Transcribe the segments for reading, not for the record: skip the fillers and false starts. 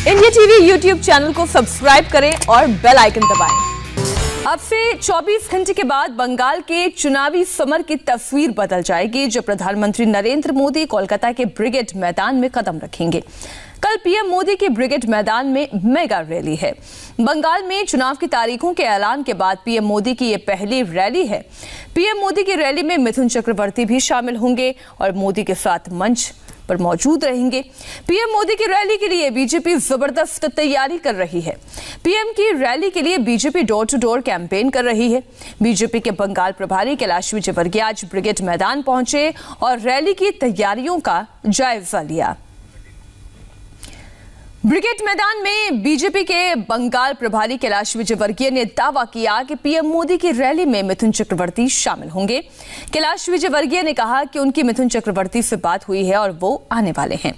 India TV YouTube channel को subscribe करें और बेल आइकन दबाएं। अब से 24 घंटे के बाद बंगाल के चुनावी समर की तस्वीर बदल जाएगी, जब प्रधानमंत्री नरेंद्र मोदी कोलकाता के ब्रिगेड मैदान में कदम रखेंगे। कल पीएम मोदी के ब्रिगेड मैदान में मेगा रैली है। बंगाल में चुनाव की तारीखों के ऐलान के बाद पीएम मोदी की ये पहली रैली है। पीएम मोदी की रैली में मिथुन चक्रवर्ती भी शामिल होंगे और मोदी के साथ मंच पर मौजूद रहेंगे। पीएम मोदी की रैली के लिए बीजेपी जबरदस्त तैयारी कर रही है। पीएम की रैली के लिए BJP door to door campaign कर रही है। बीजेपी के बंगाल प्रभारी कैलाश विजयवर्गीय आज ब्रिगेड मैदान पहुंचे और रैली की तैयारियों का जायजा लिया। ब्रिगेड मैदान में बीजेपी के बंगाल प्रभारी कैलाश विजयवर्गीय ने दावा किया कि पीएम मोदी की रैली में मिथुन चक्रवर्ती शामिल होंगे। कैलाश विजयवर्गीय ने कहा कि उनकी मिथुन चक्रवर्ती से बात हुई है और वो आने वाले हैं।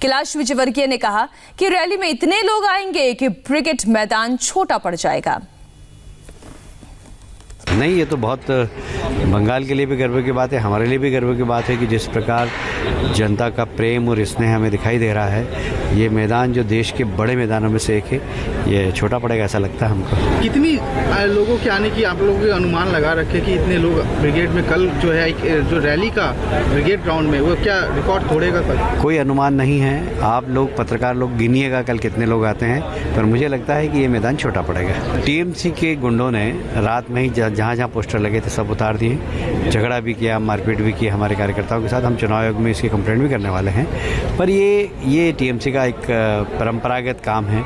कैलाश विजयवर्गीय ने कहा कि रैली में इतने लोग आएंगे कि ब्रिगेड मैदान छोटा पड़ जाएगा। नहीं, ये तो बहुत बंगाल के लिए भी गर्व की बात है, हमारे लिए भी गर्व की बात है कि जिस प्रकार जनता का प्रेम और स्नेह हमें दिखाई दे रहा है। ये मैदान जो देश के बड़े मैदानों में से एक है, ये छोटा पड़ेगा ऐसा लगता है हमको। कितनी लोगों के आने की आप लोगों के अनुमान लगा रखे कि इतने लोग ब्रिगेड में कल जो है जो रैली का ब्रिगेड ग्राउंड में वो क्या रिकॉर्ड तोड़ेगा कल? कोई अनुमान नहीं है। आप लोग पत्रकार लोग गिनिएगा कल कितने लोग आते हैं, पर मुझे लगता है कि ये मैदान छोटा पड़ेगा। टीएमसी के गुंडों ने रात में ही जहाँ जहाँ पोस्टर लगे थे सब उतार दिए, झगड़ा भी किया, मारपीट भी की हमारे कार्यकर्ताओं के साथ। हम चुनाव आयोग में इसकी कंप्लेंट भी करने वाले हैं। पर ये टीएमसी का एक परंपरागत काम है,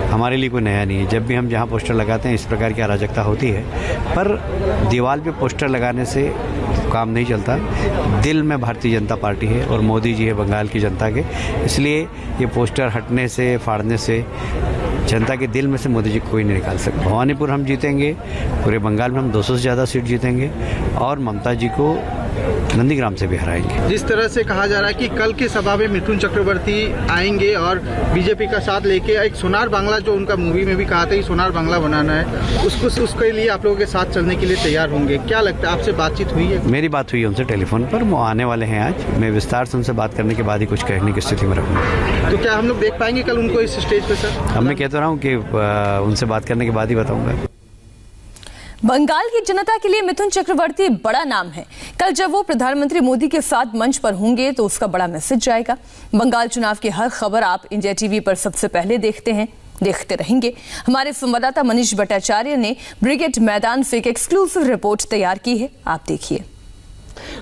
हमारे लिए कोई नया नहीं है। जब भी हम जहाँ पोस्टर लगाते हैं इस प्रकार की अराजकता होती है, पर दीवार पे पोस्टर लगाने से काम नहीं चलता। दिल में भारतीय जनता पार्टी है और मोदी जी है बंगाल की जनता के, इसलिए ये पोस्टर हटने से, फाड़ने से जनता के दिल में से मोदी जी कोई नहीं निकाल सकता। भवानीपुर हम जीतेंगे, पूरे बंगाल में हम 200 से ज़्यादा सीट जीतेंगे और ममता जी को नंदीग्राम से भी हराएंगे। जिस तरह से कहा जा रहा है कि कल की सभा में मिथुन चक्रवर्ती आएंगे और बीजेपी का साथ लेके एक सोनार बांग्ला, जो उनका मूवी में भी कहा था कि सोनार बांग्ला बनाना है, उसके लिए आप लोगों के साथ चलने के लिए तैयार होंगे। क्या लगता है, आपसे बातचीत हुई है? मेरी बात हुई है उनसे टेलीफोन पर, वो आने वाले हैं आज। मैं विस्तार से उनसे बात करने के बाद ही कुछ कहने की स्थिति में रहूँगा। तो क्या हम लोग देख पाएंगे कल उनको इस स्टेज पे? सर, अब मैं कहता रहा हूँ कि उनसे बात करने के बाद ही बताऊँगा। बंगाल की जनता के लिए मिथुन चक्रवर्ती बड़ा नाम है। कल जब वो प्रधानमंत्री मोदी के साथ मंच पर होंगे तो उसका बड़ा मैसेज जाएगा। बंगाल चुनाव की हर खबर आप इंडिया टीवी पर सबसे पहले देखते रहेंगे। हमारे संवाददाता मनीष भट्टाचार्य ने ब्रिगेड मैदान से एक एक्सक्लूसिव रिपोर्ट तैयार की है, आप देखिए।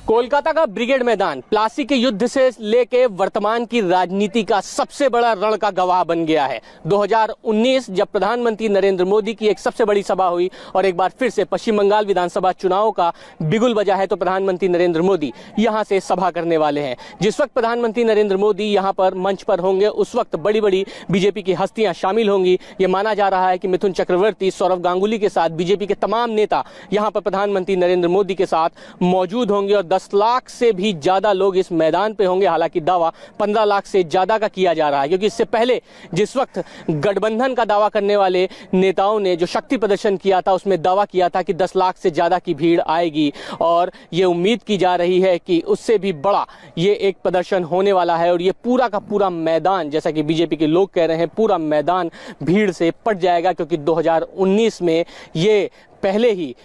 कोलकाता का ब्रिगेड मैदान प्लासी के युद्ध से लेके वर्तमान की राजनीति का सबसे बड़ा रण का गवाह बन गया है। 2019 जब प्रधानमंत्री नरेंद्र मोदी की एक सबसे बड़ी सभा हुई और एक बार फिर से पश्चिम बंगाल विधानसभा चुनाव का बिगुल बजा है, तो प्रधानमंत्री नरेंद्र मोदी यहां से सभा करने वाले हैं। जिस वक्त प्रधानमंत्री नरेंद्र मोदी यहां पर मंच पर होंगे, उस वक्त बड़ी बड़ी बीजेपी की हस्तियां शामिल होंगी। ये माना जा रहा है कि मिथुन चक्रवर्ती, सौरव गांगुली के साथ बीजेपी के तमाम नेता यहां पर प्रधानमंत्री नरेंद्र मोदी के साथ मौजूद होंगे और 10 लाख से भी ज्यादा लोग इस मैदान पे होंगे। हालांकि दावा 15 लाख से ज्यादा का किया जा रहा है, क्योंकि इससे पहले जिस वक्त गठबंधन का दावा करने वाले नेताओं ने जो शक्ति प्रदर्शन किया था, उसमें दावा किया था कि 10 लाख से ज्यादा की भीड़ आएगी और ये उम्मीद की जा रही है कि उससे भी बड़ा ये एक प्रदर्शन होने वाला है। और ये पूरा का पूरा मैदान, जैसा कि बीजेपी के लोग कह रहे हैं, पूरा मैदान भीड़ से पट जाएगा, क्योंकि 2019 में ये पहले ही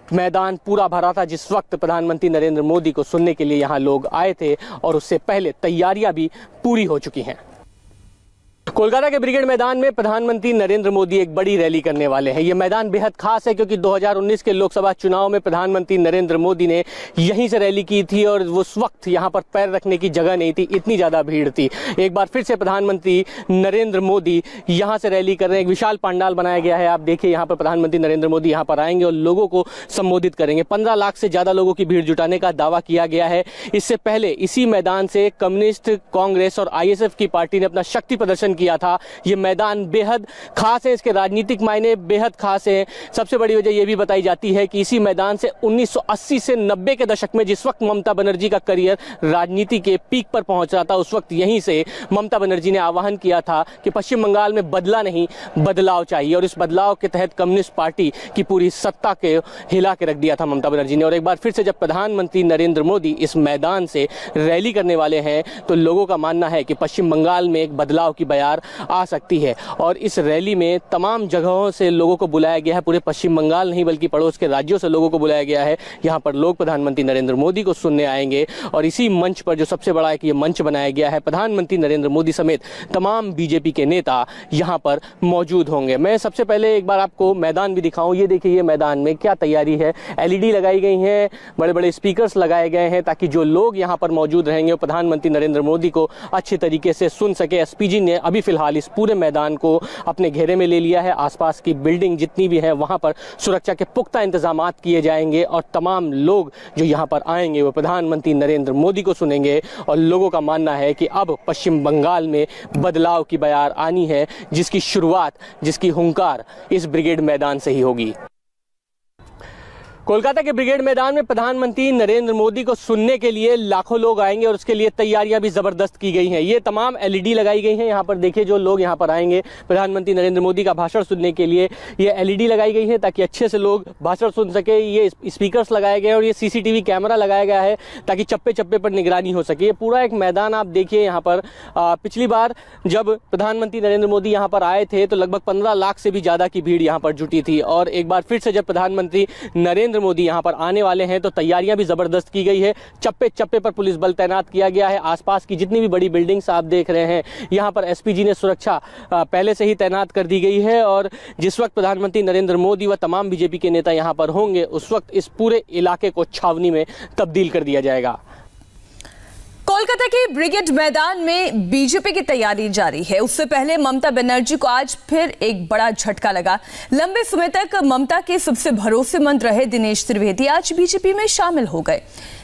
मैदान पूरा भरा था, जिस वक्त प्रधानमंत्री नरेंद्र मोदी को सुनने के लिए यहां लोग आए थे और उससे पहले तैयारियां भी पूरी हो चुकी हैं। कोलकाता के ब्रिगेड मैदान में प्रधानमंत्री नरेंद्र मोदी एक बड़ी रैली करने वाले हैं। यह मैदान बेहद खास है, क्योंकि 2019 के लोकसभा चुनाव में प्रधानमंत्री नरेंद्र मोदी ने यहीं से रैली की थी और उस वक्त यहां पर पैर रखने की जगह नहीं थी, इतनी ज्यादा भीड़ थी। एक बार फिर से प्रधानमंत्री नरेंद्र मोदी यहां से रैली कर रहे हैं। एक विशाल पंडाल बनाया गया है, आप देखिए यहाँ पर प्रधानमंत्री नरेंद्र मोदी यहाँ पर आएंगे और लोगों को संबोधित करेंगे। 15 लाख से ज्यादा लोगों की भीड़ जुटाने का दावा किया गया है। इससे पहले इसी मैदान से कम्युनिस्ट, कांग्रेस और ISF की पार्टी ने अपना शक्ति प्रदर्शन किया था। ये मैदान बेहद खास है, इसके राजनीतिक मायने बेहद खास है। सबसे बड़ी वजह यह भी बताई जाती है कि इसी मैदान से 1980 से 90 के दशक में, जिस वक्त ममता बनर्जी का करियर राजनीति के पीक पर पहुंच रहा था, उस वक्त यहीं से ममता बनर्जी ने आह्वान किया था कि पश्चिम बंगाल में बदला नहीं, बदलाव चाहिए। और इस बदलाव के तहत कम्युनिस्ट पार्टी की पूरी सत्ता के हिला के रख दिया था ममता बनर्जी ने। और एक बार फिर से जब प्रधानमंत्री नरेंद्र मोदी इस मैदान से रैली करने वाले हैं, तो लोगों का मानना है कि पश्चिम बंगाल में एक बदलाव की बयार बार आ सकती है। और इस रैली में तमाम जगहों से लोगों को बुलाया गया है, पूरे पश्चिम बंगाल नहीं बल्कि पड़ोस के राज्यों से लोगों को बुलाया गया है। यहाँ पर लोग प्रधानमंत्री नरेंद्र मोदी को सुनने आएंगे और इसी मंच पर, जो सबसे बड़ा है कि ये मंच बनाया गया है, प्रधानमंत्री नरेंद्र मोदी समेत तमाम बीजेपी के नेता यहाँ पर मौजूद होंगे। मैं सबसे पहले एक बार आपको मैदान भी दिखाऊं। ये देखिए, ये मैदान में क्या तैयारी है। एलईडी लगाई गई हैं, बड़े बड़े स्पीकर्स लगाए गए हैं ताकि जो लोग यहाँ पर मौजूद रहेंगे वो प्रधानमंत्री नरेंद्र मोदी को अच्छे तरीके से सुन सके। एसपीजी ने अभी फिलहाल इस पूरे मैदान को अपने घेरे में ले लिया है। आसपास की बिल्डिंग जितनी भी है वहाँ पर सुरक्षा के पुख्ता इंतजाम किए जाएंगे और तमाम लोग जो यहाँ पर आएंगे वो प्रधानमंत्री नरेंद्र मोदी को सुनेंगे। और लोगों का मानना है कि अब पश्चिम बंगाल में बदलाव की बयार आनी है, जिसकी शुरुआत, जिसकी हुंकार इस ब्रिगेड मैदान से ही होगी। कोलकाता के ब्रिगेड मैदान में प्रधानमंत्री नरेंद्र मोदी को सुनने के लिए लाखों लोग आएंगे और उसके लिए तैयारियां भी जबरदस्त की गई हैं। ये तमाम एलईडी लगाई गई हैं। यहाँ पर देखिए, जो लोग यहाँ पर आएंगे प्रधानमंत्री नरेंद्र मोदी का भाषण सुनने के लिए, ये एलईडी लगाई गई है ताकि अच्छे से लोग भाषण सुन सके। ये स्पीकर्स लगाए गए हैं और ये सीसीटीवी कैमरा लगाया गया है ताकि चप्पे चप्पे पर निगरानी हो सके। ये पूरा एक मैदान आप देखिए। यहाँ पर पिछली बार जब प्रधानमंत्री नरेंद्र मोदी यहाँ पर आए थे तो लगभग 15 लाख से भी ज्यादा की भीड़ यहाँ पर जुटी थी। और एक बार फिर से जब प्रधानमंत्री नरेंद्र मोदी यहां पर आने वाले हैं तो तैयारियां भी जबरदस्त की गई है। चप्पे चप्पे पर पुलिस बल तैनात किया गया है। आसपास की जितनी भी बड़ी बिल्डिंग्स आप देख रहे हैं, यहां पर एसपीजी ने सुरक्षा पहले से ही तैनात कर दी गई है। और जिस वक्त प्रधानमंत्री नरेंद्र मोदी व तमाम बीजेपी के नेता यहां पर होंगे, उस वक्त इस पूरे इलाके को छावनी में तब्दील कर दिया जाएगा। कोलकाता के ब्रिगेड मैदान में बीजेपी की तैयारी जारी है। उससे पहले ममता बनर्जी को आज फिर एक बड़ा झटका लगा। लंबे समय तक ममता के सबसे भरोसेमंद रहे दिनेश त्रिवेदी आज बीजेपी में शामिल हो गए।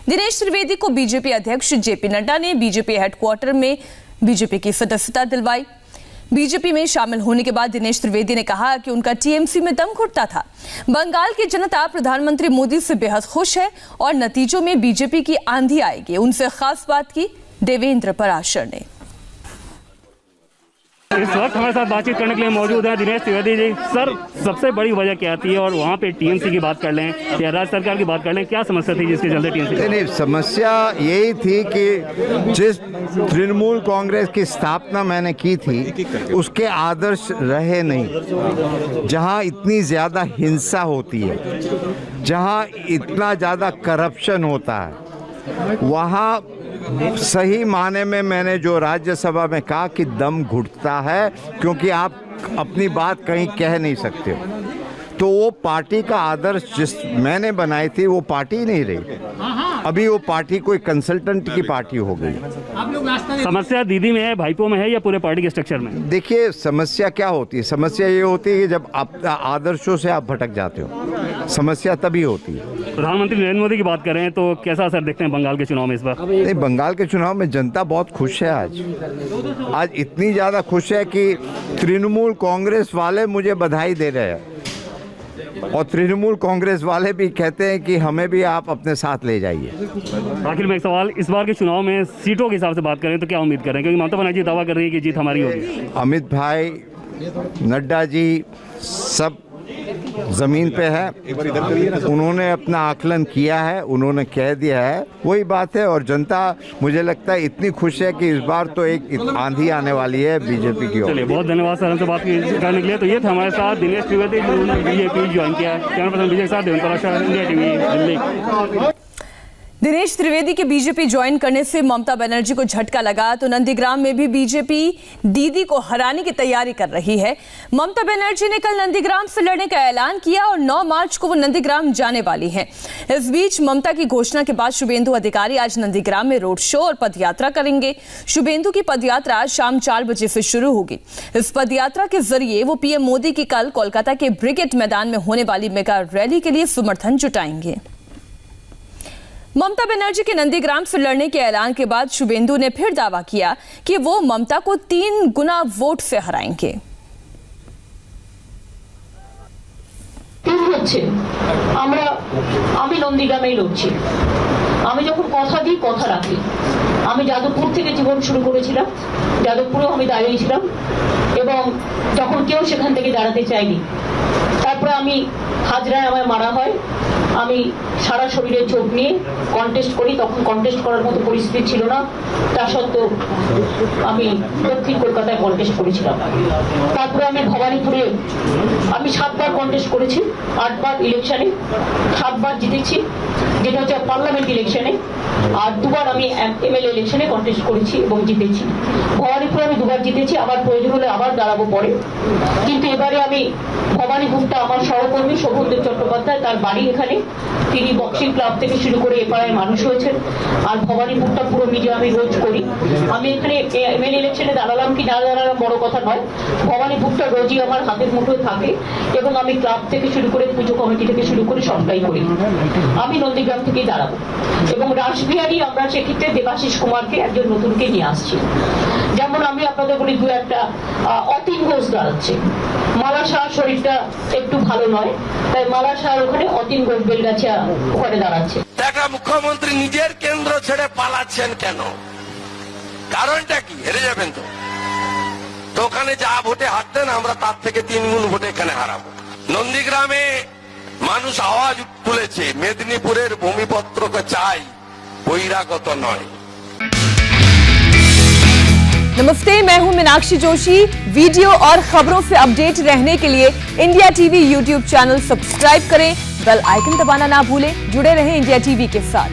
दिनेश त्रिवेदी को बीजेपी अध्यक्ष जेपी नड्डा ने बीजेपी हेडक्वार्टर में बीजेपी की सदस्यता दिलवाई। बीजेपी में शामिल होने के बाद दिनेश त्रिवेदी ने कहा कि उनका टीएमसी में दम घुटता था। बंगाल की जनता प्रधानमंत्री मोदी से बेहद खुश है और नतीजों में बीजेपी की आंधी आएगी। उनसे खास बात की देवेंद्र पराशर ने। इस वक्त हमारे साथ बातचीत करने के लिए मौजूद है दिनेश त्रिवेदी जी। सर, सबसे बड़ी वजह क्या आती है और वहाँ पे टीएमसी की बात कर लें या राज्य सरकार की बात कर लें, क्या समस्या थी जिसके चलते टीएमसी? नहीं, समस्या यही थी कि जिस तृणमूल कांग्रेस की स्थापना मैंने की थी उसके आदर्श रहे नहीं। जहाँ इतनी ज़्यादा हिंसा होती है, जहाँ इतना ज़्यादा करप्शन होता है, वहाँ सही माने में मैंने जो राज्यसभा में कहा कि दम घुटता है, क्योंकि आप अपनी बात कहीं कह नहीं सकते हो। तो वो पार्टी का आदर्श जिस मैंने बनाई थी वो पार्टी ही नहीं रही। अभी वो पार्टी कोई कंसल्टेंट की पार्टी हो गई। समस्या दीदी में है, भाईपो में है या पूरे पार्टी के स्ट्रक्चर में? देखिए, समस्या क्या होती है? समस्या ये होती है कि जब आप आदर्शों से आप भटक जाते हो, समस्या तभी होती है। प्रधानमंत्री नरेंद्र मोदी की बात करें तो कैसा असर देखते हैं बंगाल के चुनाव में इस बार? नहीं, बंगाल के चुनाव में जनता बहुत खुश है। आज इतनी ज़्यादा खुश है कि तृणमूल कांग्रेस वाले मुझे बधाई दे रहे हैं और तृणमूल कांग्रेस वाले भी कहते हैं कि हमें भी आप अपने साथ ले जाइए। आखिर में एक सवाल, इस बार के चुनाव में सीटों के हिसाब से बात करें तो क्या उम्मीद करें? क्योंकि ममता बनर्जी दावा कर रही है कि जीत हमारी होगी। अमित भाई, नड्डा जी सब ज़मीन पे है। उन्होंने अपना आकलन किया है, उन्होंने कह दिया है, वही बात है। और जनता मुझे लगता है इतनी खुश है कि इस बार तो एक आंधी आने वाली है बीजेपी की ओर। चलिए, बहुत धन्यवाद सर हमसे बात करने के लिए। तो ये था हमारे साथ दिनेश त्रिवेदी, जिन्होंने बीजेपी ज्वाइन किया। कैमरा पर्सन विजय के साथ देवेंद्र पराशर, इंडिया टीवी, दिल्ली। दिनेश त्रिवेदी के बीजेपी ज्वाइन करने से ममता बनर्जी को झटका लगा तो नंदीग्राम में भी बीजेपी दीदी को हराने की तैयारी कर रही है। ममता बनर्जी ने कल नंदीग्राम से लड़ने का ऐलान किया और 9 मार्च को वो नंदीग्राम जाने वाली हैं। इस बीच ममता की घोषणा के बाद शुभेंदु अधिकारी आज नंदीग्राम में रोड शो और पदयात्रा करेंगे। शुभेंदु की पदयात्रा शाम 4 बजे से शुरू होगी। इस पदयात्रा के जरिए वो पीएम मोदी की कल कोलकाता के ब्रिगेड मैदान में होने वाली मेगा रैली के लिए समर्थन जुटाएंगे। ममता बनर्जी के नंदीग्राम से लड़ने के ऐलान के बाद शुभेंदु ने फिर दावा किया कि वो ममता को 3 गुना वोट से हराएंगे। আমি নন্দীগ্রামেই লড়ছি। আমি যখন কথা দিই কথা রাখি। আমি যাদবপুর থেকে জীবন শুরু করেছিলাম, যাদবপুরেও আমি দাঁড়িয়েছিলাম এবং যখন কেউ সেখান থেকে দাঁড়াতে চাইনি, তারপরে আমি হাজরায় আমায় মারা হয়। আমি সারা শরীরে চোট নিয়ে কন্টেস্ট করি, তখন কন্টেস্ট করার মতো পরিস্থিতি ছিল না, তা সত্ত্বেও আমি দক্ষিণ কলকাতায় কন্টেস্ট করেছিলাম। তারপরে আমি ভবানীপুরে আমি 7 বার কন্টেস্ট করেছি, 8 বার ইলেকশনে, 7 বার জিতেছি, যেটা হচ্ছে পার্লামেন্ট ইলেকশনে, আর 2 বার আমি এমএলএ ইলেকশনে কন্টেস্ট করেছি এবং জিতেছি। ভবানীপুরে আমি 2 বার জিতেছি, আবার প্রয়োজন হলে আবার দাঁড়াবো পরে। কিন্তু এবারে আমি ভবানীপুরটা আমার সহকর্মী শোভনদেব চট্টোপাধ্যায়, তার বাড়ি এখানে, তিনি বক্সিং ক্লাব থেকে শুরু করে এপাড়ায় মানুষ হয়েছেন, আর ভবানীপুরটা পুরো মিডিয়া আমি রোজ করি। আমি এখানে এমএলএ ইলেকশনে দাঁড়ালাম কি না দাঁড়ালাম বড় কথা নয়, ভবানীপুরটা রোজই আমার হাতের মুঠোয় থাকে এবং আমি ক্লাব থেকে শুরু করে পুজো কমিটি থেকে শুরু করে সবটাই করি। আমি নন্দীগ্রাম থেকেই দাঁড়াবো এবং রাসবিহারী আমরা সেক্ষেত্রে দেবাশিস কুমারকে একজন নতুনকে নিয়ে আসছি। যেমন আমি আপনাদের বলি 2-1টা অতীন ঘোষ দাঁড়াচ্ছে, মালা শাহ শরীরটা একটু ভালো নয়, তাই মালা শাহ ওখানে অতীন ঘোষ বেলগাছিয়া ওখানে দাঁড়াচ্ছে। দেখা মুখ্যমন্ত্রী নিজের কেন্দ্র ছেড়ে পালাচ্ছেন কেন? কারণটা কি? হেরে যাবেন তো ওখানে যা ভোটে হারতেন আমরা তার থেকে 3 গুণ ভোটে এখানে হারাবো। নন্দীগ্রামে মানুষ আওয়াজ তুলেছে, মেদিনীপুরের ভূমিপত্রকে চাই, বহিরাগত নয়। नमस्ते, मैं हूं मीनाक्षी जोशी। वीडियो और खबरों से अपडेट रहने के लिए India TV YouTube channel subscribe करें, बेल आइकन दबाना ना भूलें। जुड़े रहें इंडिया टीवी के साथ।